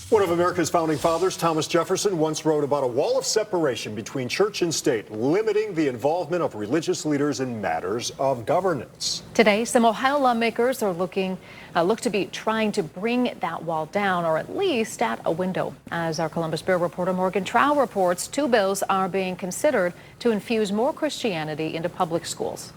One of America's founding fathers, Thomas Jefferson, once wrote about a wall of separation between church and state, limiting the involvement of religious leaders in matters of governance. Today, some Ohio lawmakers are look to be trying to bring that wall down, or at least at a window. As our Columbus Bureau reporter Morgan Trow reports, two bills are being considered to infuse more Christianity into public schools.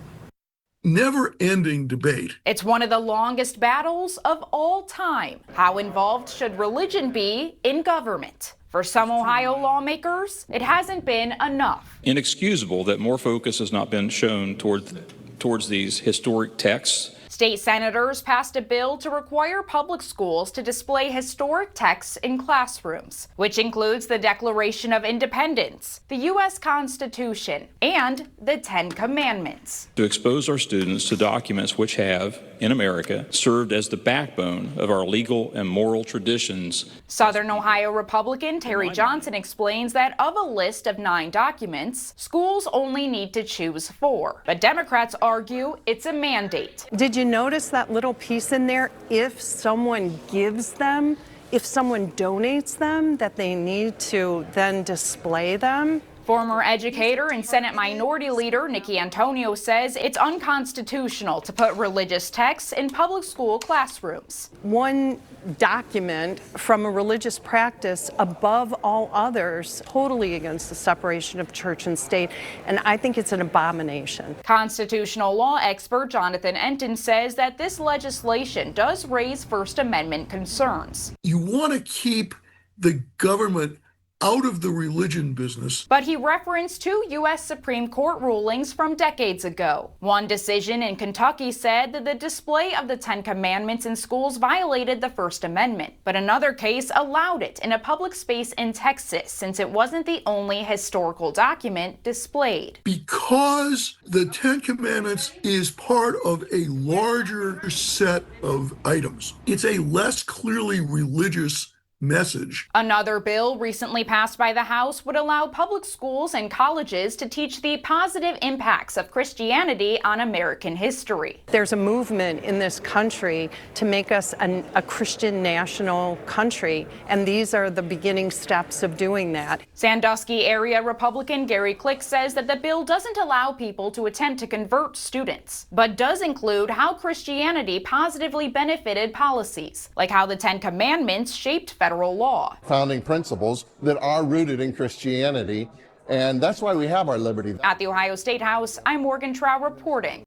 Never-ending debate. It's one of the longest battles of all time. How involved should religion be in government? For some Ohio lawmakers, it hasn't been enough. Inexcusable that more focus has not been shown towards these historic texts. State senators passed a bill to require public schools to display historic texts in classrooms, which includes the Declaration of Independence, the U.S. Constitution, and the Ten Commandments. To expose our students to documents which have, in America, served as the backbone of our legal and moral traditions. Southern Ohio Republican Terry Johnson explains that of a list of 9 documents, schools only need to choose 4. But Democrats argue it's a mandate. Did you notice that little piece in there? If someone gives them, if someone donates them, that they need to then display them? Former educator and Senate Minority Leader Nikki Antonio says it's unconstitutional to put religious texts in public school classrooms. One document from a religious practice above all others, totally against the separation of church and state, and I think it's an abomination. Constitutional law expert Jonathan Enton says that this legislation does raise First Amendment concerns. You want to keep the government out of the religion business. But he referenced 2 U.S. Supreme Court rulings from decades ago. One decision in Kentucky said that the display of the Ten Commandments in schools violated the First Amendment, but another case allowed it in a public space in Texas, since it wasn't the only historical document displayed. Because the Ten Commandments is part of a larger set of items. It's a less clearly religious message. Another bill recently passed by the House would allow public schools and colleges to teach the positive impacts of Christianity on American history. There's a movement in this country to make us a Christian national country, and these are the beginning steps of doing that. Sandusky area Republican Gary Click says that the bill doesn't allow people to attempt to convert students, but does include how Christianity positively benefited policies, like how the Ten Commandments shaped federal law. Founding principles that are rooted in Christianity, and that's why we have our liberty. At the Ohio State House, I'm Morgan Trow reporting.